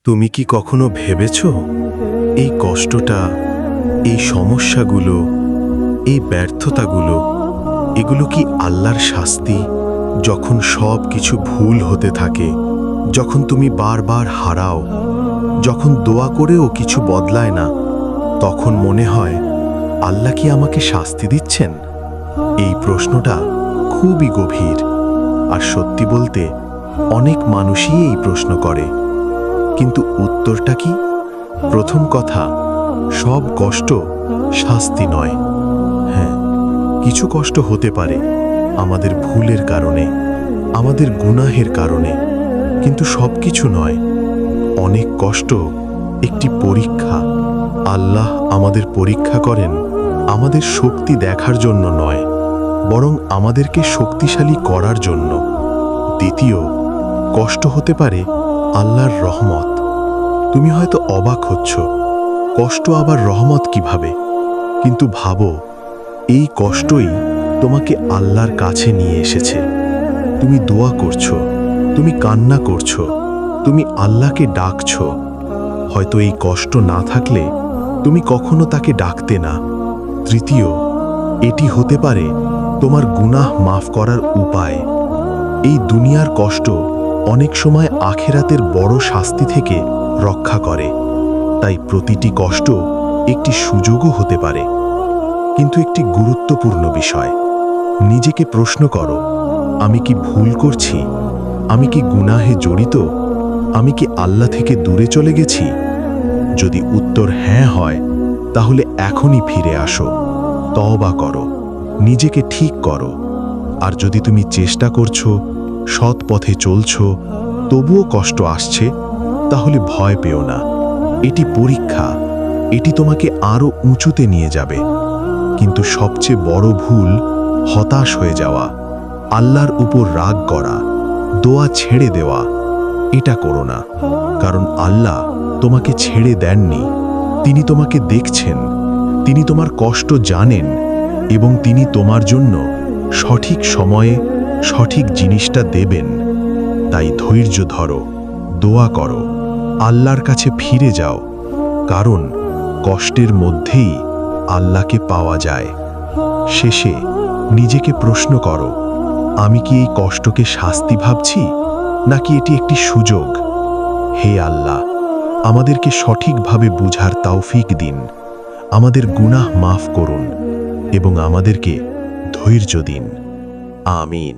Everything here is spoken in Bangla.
তুমি কি কখনো ভেবেছ এই কষ্টটা, এই সমস্যাগুলো, এই ব্যর্থতাগুলো, এগুলো কি আল্লাহর শাস্তি? যখন সব কিছু ভুল হতে থাকে, যখন তুমি বারবার হারাও, যখন দোয়া করেও কিছু বদলায় না, তখন মনে হয় আল্লাহ কি আমাকে শাস্তি দিচ্ছেন? এই প্রশ্নটা খুবই গভীর, আর সত্যি বলতে অনেক মানুষই এই প্রশ্ন করে। কিন্তু উত্তরটা কি? প্রথম কথা, সব কষ্ট শাস্তি নয়। হ্যাঁ, কিছু কষ্ট হতে পারে আমাদের ভুলের কারণে, আমাদের গুনাহের কারণে, কিন্তু সবকিছু নয়। অনেক কষ্ট একটি পরীক্ষা। আল্লাহ আমাদের পরীক্ষা করেন আমাদের শক্তি দেখার জন্য নয়, বরং আমাদেরকে শক্তিশালী করার জন্য। দ্বিতীয়, কষ্ট হতে পারে আল্লাহর রহমত। তুমি হয়তো অবাক হচ্ছ, কষ্ট আবার রহমত কিভাবে? কিন্তু ভাবো, এই কষ্টই তোমাকে আল্লাহর কাছে নিয়ে এসেছে। তুমি দোয়া করছো, তুমি কান্না করছো, তুমি আল্লাহকে ডাকছো। হয়তো এই কষ্ট না থাকলে তুমি কখনো তাকে ডাকতে না। তৃতীয়, এটি হতে পারে তোমার গুনাহ মাফ করার উপায়। এই দুনিয়ার কষ্ট অনেক সময় আখিরাতের বড় শাস্তি থেকে রক্ষা করে, তাই প্রতিটি কষ্ট একটি সুযোগও হতে পারে। কিন্তু একটি গুরুত্বপূর্ণ বিষয়, নিজেকে প্রশ্ন করো, আমি কি ভুল করছি? আমি কি গুনাহে জড়িত? আমি কি আল্লাহ থেকে দূরে চলে গেছি? যদি উত্তর হ্যাঁ হয়, তাহলে এখনই ফিরে আসো, তওবা করো, নিজেকে ঠিক করো। আর যদি তুমি চেষ্টা করছো, সৎ পথে চলছো, তবুও কষ্ট আসছে, তাহলে ভয় পেও না। এটি পরীক্ষা, এটি তোমাকে আরো উঁচুতে নিয়ে যাবে। কিন্তু সবচেয়ে বড় ভুল হতাশ হয়ে যাওয়া, আল্লাহর উপর রাগ করা, দোয়া ছেড়ে দেওয়া। এটা করো না, কারণ আল্লাহ তোমাকে ছেড়ে দেননি। তিনি তোমাকে দেখছেন, তিনি তোমার কষ্ট জানেন, এবং তিনি তোমার জন্য সঠিক সময়ে সঠিক জিনিসটা দেবেন। তাই ধৈর্য ধরো, দোয়া করো, আল্লাহর কাছে ফিরে যাও, কারণ কষ্টের মধ্যেই আল্লাহকে পাওয়া যায়। শেষে নিজেকে প্রশ্ন করো, আমি কি এই কষ্টকে শাস্তি ভাবছি, নাকি এটি একটি সুযোগ? হে আল্লাহ, আমাদেরকে সঠিকভাবে বুঝার তৌফিক দিন, আমাদের গুনাহ মাফ করুন, এবং আমাদেরকে ধৈর্য দিন। আমিন।